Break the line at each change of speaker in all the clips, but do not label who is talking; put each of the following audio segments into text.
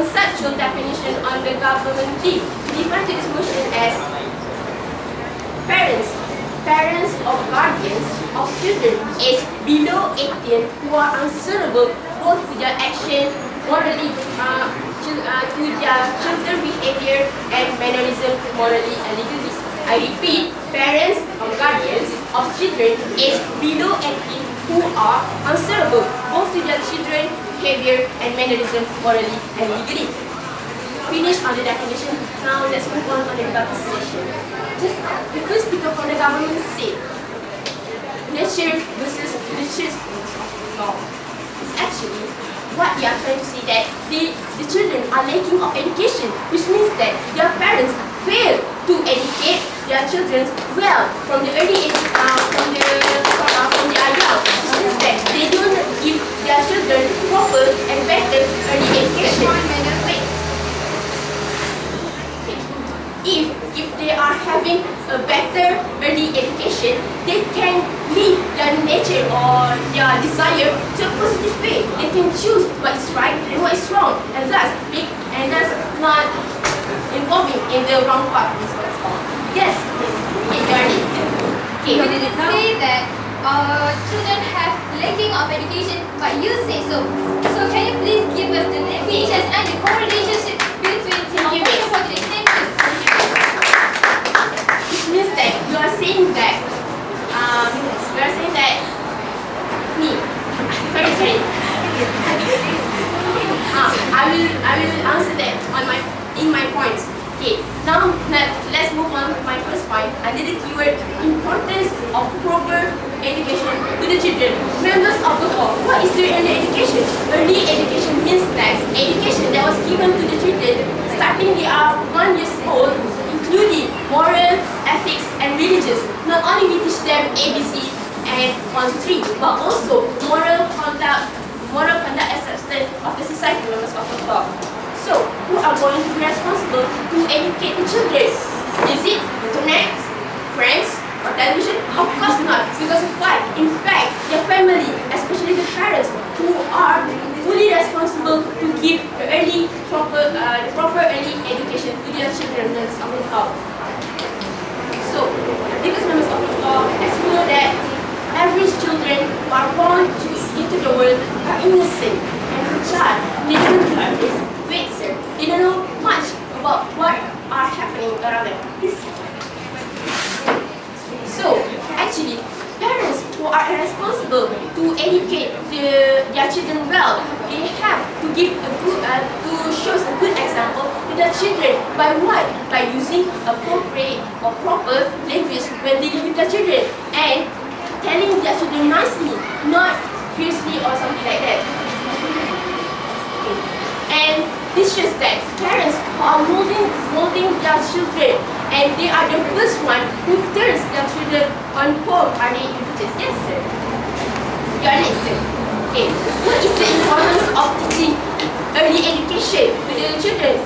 conceptual definition on the government leave. Define this motion as parents or guardians of children aged below 18 who are answerable both to their action morally, to their children behavior and mannerism morally and legally. I repeat, parents or guardians of children aged below 18 who are answerable both to their children behavior and mannerism morally and legally. Finish on the definition. Now let's move on the debate session. Just the first speaker from the government said, nature versus religious law. It's actually what they are trying to say that the children are lacking of education, which means that their parents fail to educate their children well from the early age, from the young. Which means that they don't give their children proper and better early education. If they are having a better early education, they can lead their nature or their desire to a positive way. They can choose what is right and what is wrong, and thus not involving in the wrong path. Yes, Johnny.
Okay, you didn't say that children have lacking of education, but you say so. So can you please give us the definitions and the correlationship between population?
Means that you are saying that I will answer that in my points. Okay, now let's move on to my first point under the keyword importance of proper education to the children. Members of the hall, what is the early education? Early education means that education that was given to the children starting they are 1 year old, including moral, ethics, and religious. Not only we teach them ABC and 1, 2, 3, but also moral conduct and substance of the society, members of the law. So, who are going to be responsible to educate the children? Is it internet, friends, or television? Of course not, because of why? In fact, their family, especially the parents, who are fully responsible to give the proper early education to their children, members of the law. So, because members of the law, as we know that average children who are born into the world are innocent and fragile. They don't they don't know much about what are happening around them. So, actually, parents who are responsible to educate their children well, they have to give to show a good example to their children. By what? By using appropriate or proper language when dealing with their children and telling their children nicely, not fiercely or something like that. And this shows that parents who are molding their children, and they are the first one who turns their children on home are the individuals. Yes, sir. You are next, sir. Okay. What is the importance of teaching early education to the children?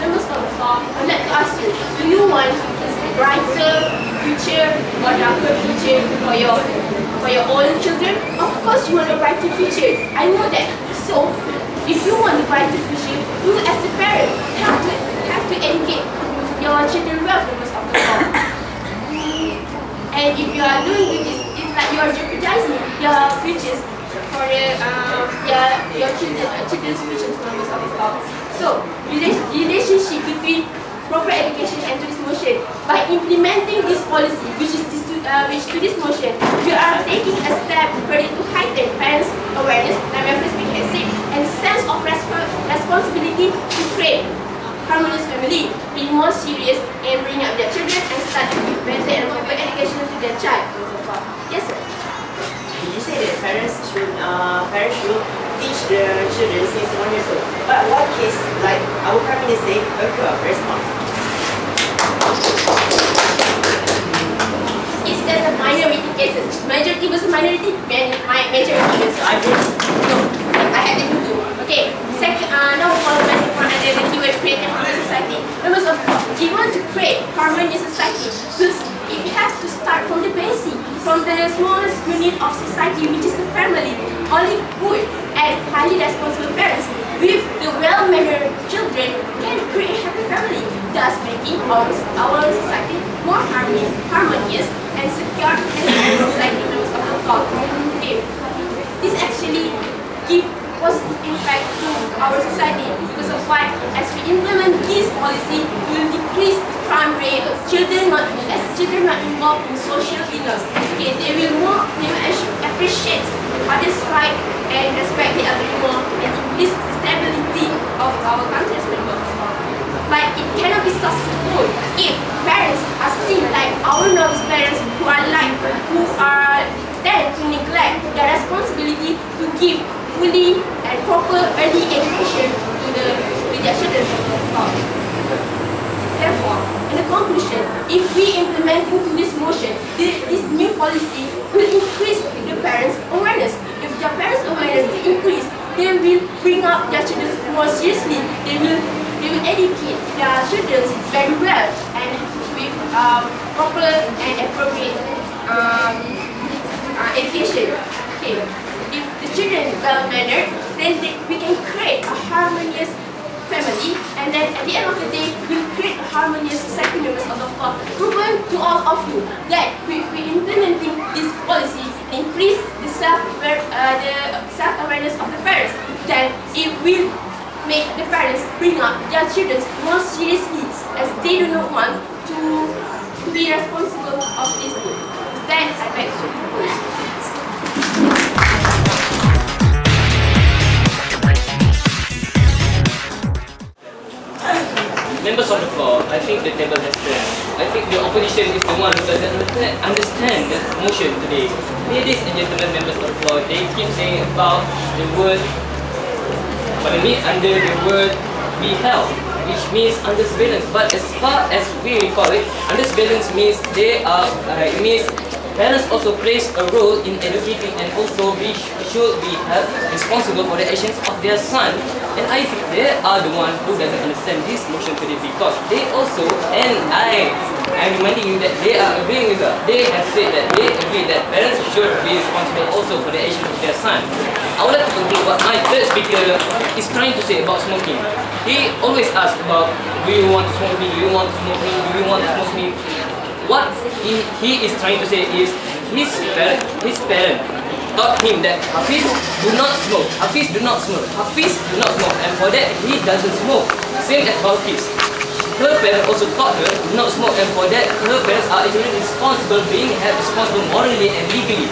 Members of the law, I'd like to ask you, do you want a brighter future or darker future for your own children? Of course you want a brighter future. I know that. So, if you want a brighter future, you as a parent have to educate your children well, members of the law. And if you are doing this, it's like you are jeopardizing your futures for your children's futures, members of the law. So, relationship between proper education and to this motion. By implementing this policy, which to this motion, we are taking a step further to heighten parents' awareness, like my first speaker has said, and sense of responsibility to create harmonious family, being more serious in bringing up their children and start to give better and proper education to their child. Yes, sir.
You say that parents should teach the children since 1 year old. But what case, like our Prime Minister said, occur response?
It's just a minority cases. Majority versus minority, majority versus no. I have it too. Okay. Second, now we follow my second one under the keyword create a harmonious society. Members of the if you want to create harmonious society, it has to start from the basic, from the smallest unit of society, which is the family. Only good and highly responsible parents with the well-mannered our society more harmonious and secure and society members of the flock. Okay. This actually gives positive impact to our society because of why, as we implement this policy, we will decrease crime rate. Children not involved in social illness. Okay, they will appreciate others' right and respect the elderly more and increase the stability of our country's members. But it cannot be successful if parents are still like our nervous parents who are then to neglect their responsibility to give fully and proper early education to their children. Therefore, in the conclusion, if we implement into this motion, this new policy will increase the parents' awareness. If their parents' awareness is increased, they will bring up their children more seriously. They will educate their children very well and with proper and appropriate education. Okay. If the children are well mannered, then we can create a harmonious family, and then at the end of the day, we'll create a harmonious society members of the flock. Proven to all of you that if we implementing this policy, increase the self-awareness of the parents, then it will make the parents bring up their children more seriously, as they do not want to be responsible of this thing. Then I beg to propose.
Members of the floor, I think the table has turned. I think the opposition is the one who doesn't understand the motion today. Ladies and gentlemen, members of the floor, they keep saying about the word, under the word be held, which means under surveillance. But as far as we recall it, under surveillance means parents also plays a role in educating, and also we should be held responsible for the actions of their son. And I think they are the one who doesn't understand this motion today, because they also, and I'm reminding you that they are agreeing with her. They have said that they agree that parents should be responsible also for the actions of their son. I would like to conclude what my third speaker is trying to say about smoking. He always asks about, do you want to smoke me? Do you want to smoke me? Do you want to smoke me? What he is trying to say is his parent taught him that Hafiz do not smoke, Hafiz do not smoke, Hafiz do not smoke, and for that he doesn't smoke. Same as Balkis. Her parents also taught her do not smoke, and for that her parents are actually responsible, being held responsible morally and legally.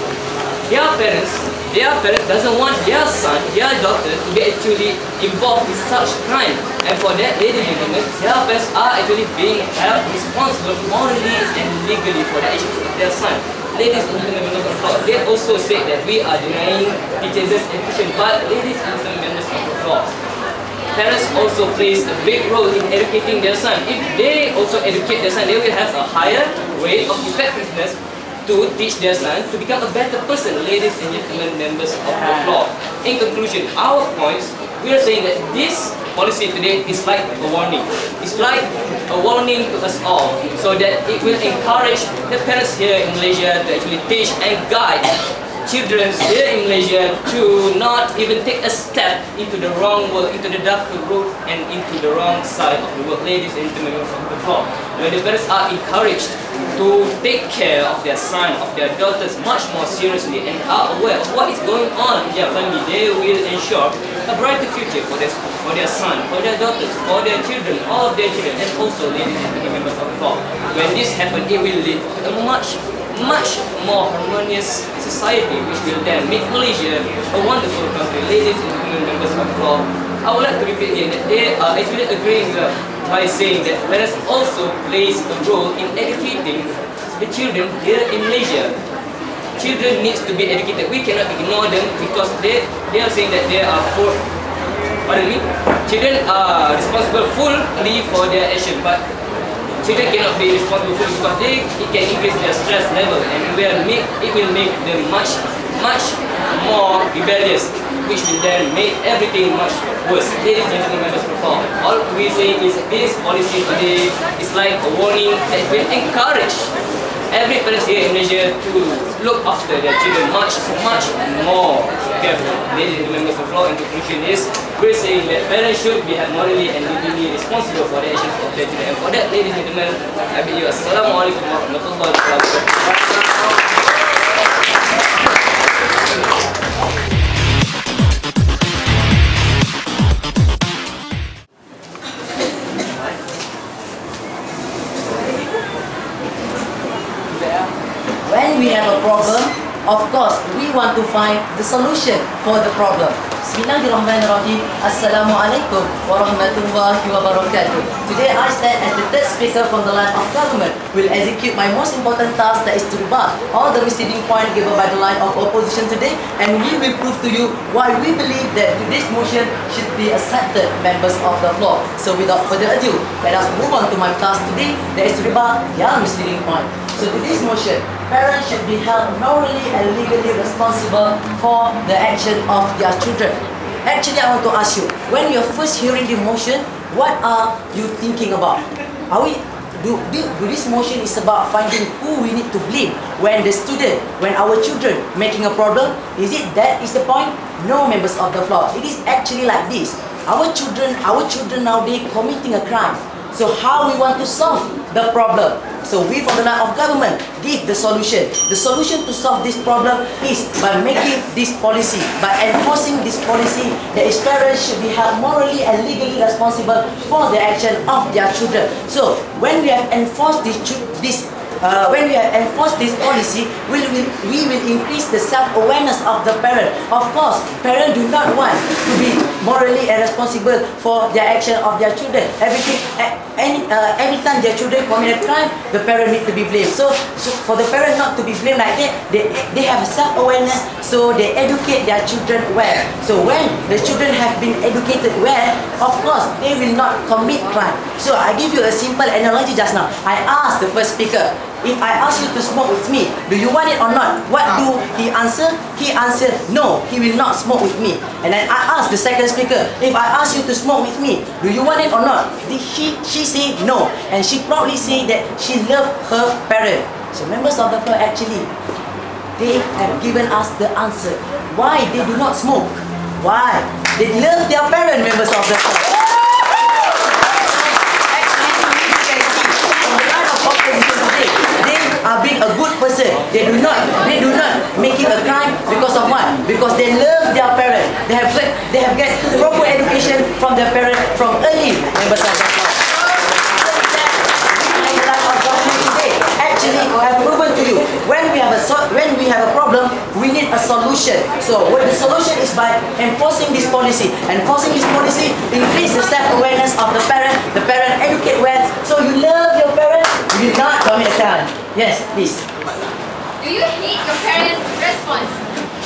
Their parents doesn't want their son, their daughter to be actually involved in such crime. And for that, ladies and gentlemen, their parents are actually being held responsible morally and legally for the actions of their son. Ladies and gentlemen, members of the floor, they also say that we are denying teachers' education, but ladies and gentlemen, members of the floor, parents also plays a big role in educating their son. If they also educate their son, they will have a higher rate of effectiveness to teach their son to become a better person. Ladies and gentlemen, members of the floor, in conclusion, our points, we are saying that this policy today is like a warning. It's like a warning to us all, so that it will encourage the parents here in Malaysia to actually teach and guide children here in Malaysia to not even take a step into the wrong world, into the dark road, and into the wrong side of the world. Ladies and gentlemen of the floor, when the parents are encouraged to take care of their son, of their daughters much more seriously, and are aware of what is going on in their family, they will ensure a brighter future for their son, for their daughters, for their children, all of their children, and also, ladies and gentlemen members of the floor, when this happens, it will lead to a much more harmonious society, which will then make Malaysia a wonderful country. Ladies and gentlemen members of the floor, I would like to repeat again that they are actually agreeing by saying that parents also plays a role in educating the children here in Malaysia. Children needs to be educated. We cannot ignore them because they are saying that they are children are responsible fully for their action, but children cannot be responsible fully because it can increase their stress level, and it will make them much more rebellious, which will then make everything much worse. Ladies and gentlemen members of the floor, all we say is this policy today is like a warning that will encourage every parent here in Malaysia to look after their children much more carefully. Ladies and gentlemen members of the floor, in conclusion is we're saying that parents should be held morally and legally responsible for the actions of their children. And for that, ladies and gentlemen, I bid you Assalamualaikum warahmatullahi wabarakatuh.
When we have a problem, of course, we want to find the solution for the problem. Bismillahirrahmanirrahim. Assalamualaikum warahmatullahi wabarakatuh. Today I stand as the third speaker from the line of government. Will execute my most important task, that is to rebut all the misleading points given by the line of opposition today, and we will prove to you why we believe that today's motion should be accepted, members of the floor. So without further ado, let us move on to my task today, that is to rebut your misleading point. So today's motion, parents should be held morally and legally responsible for the action of their children. Actually, I want to ask you, when you're first hearing the motion, what are you thinking about? Do this motion is about finding who we need to blame when the student, when our children making a problem? Is it that is the point? No, members of the floor. It is actually like this. Our children nowadays committing a crime. So how we want to solve the problem? So we from the line of government give the solution. The solution to solve this problem is by making this policy, by enforcing this policy that its parents should be held morally and legally responsible for the action of their children. So when we have enforced this policy, we will increase the self-awareness of the parent. Of course, parents do not want to be morally and responsible for their action of their children. Every time their children commit a crime, the parent need to be blamed. So for the parent not to be blamed like that, they have self-awareness, so they educate their children well. So when the children have been educated well, of course, they will not commit crime. So I give you a simple analogy just now. I asked the first speaker, if I ask you to smoke with me, do you want it or not? What do he answer? He answered, no, he will not smoke with me. And then I asked the second speaker, if I ask you to smoke with me, do you want it or not? She said no. And she proudly said that she loved her parent. So members of the floor, actually, they have given us the answer. Why they do not smoke? Why? They love their parent, members of the floor. Are being a good person. They do not making a crime because of what? Because they love their parent. They have get proper education from their parent from early, members of the class. Actually, I have proven to you, when we have a problem, we need a solution. So what the solution is by enforcing this policy. Enforcing this policy increase the self-awareness of the parent educate well. So you love your parent, you will not commit a crime. Yes, please.
Do you hate your parents' response?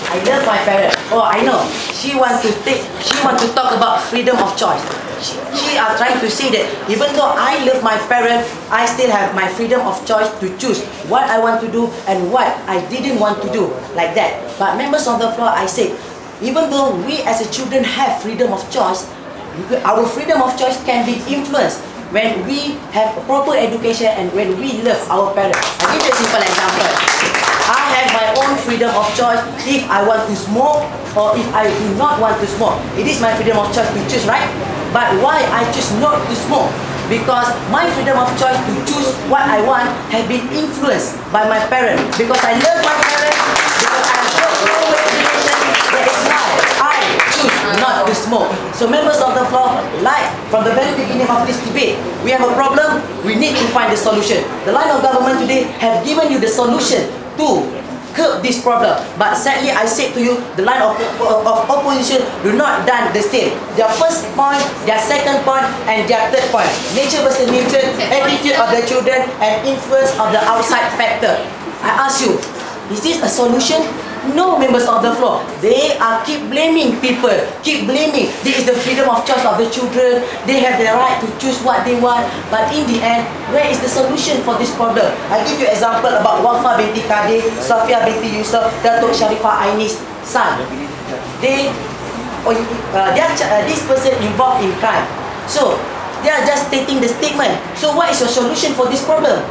I love my parent. Oh, I know. She want to talk about freedom of choice. She are trying to say that even though I love my parent, I still have my freedom of choice to choose what I want to do and what I didn't want to do, like that. But members of the floor, I say, even though we as a children have freedom of choice, our freedom of choice can be influenced when we have proper education and when we love our parents. I'll give you a simple example. I have my own freedom of choice if I want to smoke or if I do not want to smoke. It is my freedom of choice to choose, right? But why I choose not to smoke? Because my freedom of choice to choose what I want has been influenced by my parents. Because I love my parents, because I have proper education, that is why I choose not to smoke. So members of the floor, like from the very beginning of this debate, we have a problem, we need to find the solution. The line of government today have given you the solution to curb this problem. But sadly, I said to you, the line of opposition do not done the same. Their first point, their second point, and their third point. Nature versus nurture, attitude of the children, and influence of the outside factor. I ask you, is this a solution? No, members of the floor. They are keep blaming people, keep blaming. This is the freedom of choice of the children. They have the right to choose what they want. But in the end, where is the solution for this problem? I give you example about Wafa binti Kadir, Safia binti Yusuf, Datuk Sharifah Aini's son. This person involved in crime. So they are just stating the statement. So what is your solution for this problem?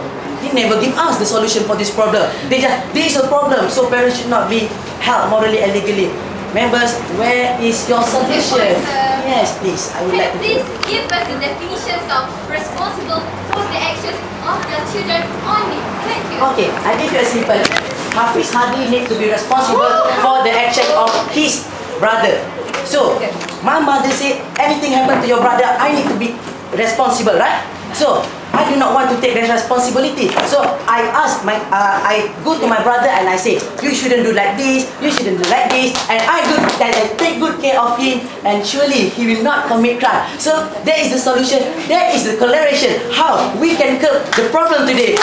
He never give us the solution for this problem. They just, this is a problem, so parents should not be held morally and legally. Members, where is your solution? Yes, please. I would
Can
like
you
to.
please give us the definitions of responsible for the actions of their children only? Thank you.
Okay, I give you a simple. Hafiz hardly need to be responsible for the action of his brother. So, my mother said, anything happen to your brother, I need to be responsible, right? So, I do not want to take the responsibility. So, I go to my brother and I say, you shouldn't do like this, you shouldn't do like this, and I take good care of him, and surely he will not commit crime. So, that is the solution, that is the collaboration, how we can curb the problem today.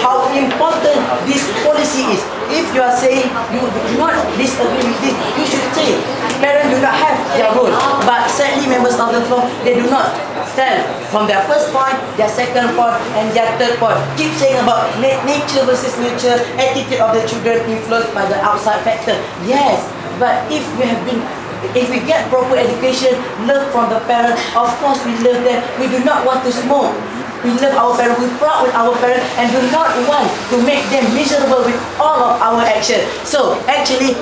How important this policy is. If you are saying you do not disagree with this, you should say parents do not have their role. But sadly, members of the floor, they do not tell from their first point, their second point, and their third point. Keep saying about nature versus nurture, attitude of the children influenced by the outside factor. Yes, but if we get proper education, love from the parents, of course we love them. We do not want to smoke. We love our parents, we're proud with our parents, and do not want to make them miserable with all of our action. So, actually,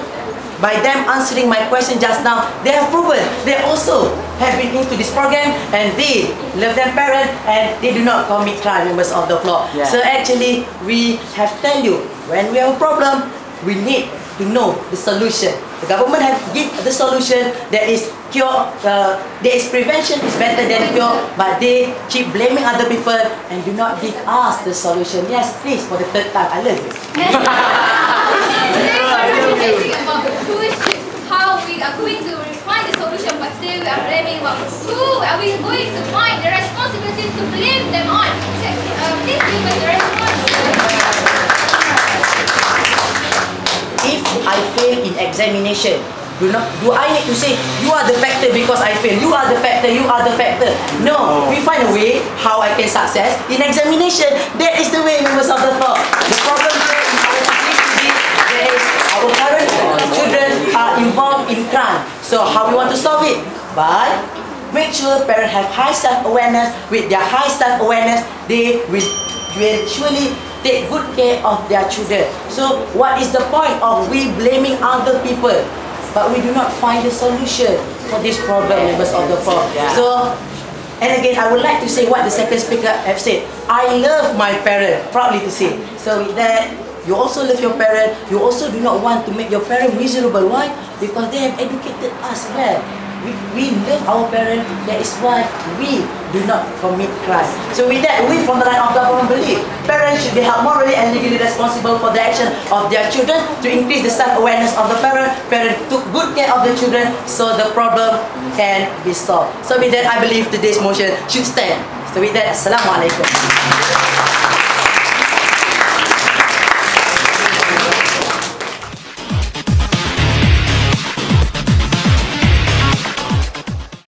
by them answering my question just now, they have proven they also have been into this program, and they love their parents, and they do not commit crime, members of the floor.
Yeah.
So, actually, we have tell you, when we have a problem, we need to know the solution. The government have give the solution. There is cure. There is prevention is better than cure, but they keep blaming other people and do not give us the solution. Yes, please, for the third time. I love this.
How we are going to find the solution, but still we are blaming about who are we going to find the responsibility to blame them on? Please give us the responsibility.
If I fail in examination, do I need to say you are the factor because I fail? You are the factor. You are the factor. No, we find a way how I can success in examination. That is the way, members of the floor. The problem here in our country today, there is our current children are involved in crime. So how we want to solve it? By make sure parents have high self-awareness. With their high self-awareness, they will surely take good care of their children. So what is the point of we blaming other people, but we do not find the solution for this problem, members of the floor? So, and again, I would like to say what the second speaker have said. I love my parent, proudly to say. So with that, you also love your parent. You also do not want to make your parent miserable. Why? Because they have educated us well. We love our parents. That is why we do not commit crime. So with that, we from the line of government believe parents should be held morally and legally responsible for the action of their children to increase the self-awareness of the parent. Parents took good care of the children so the problem can be solved. So with that, I believe today's motion should stand. So with that, Assalamualaikum.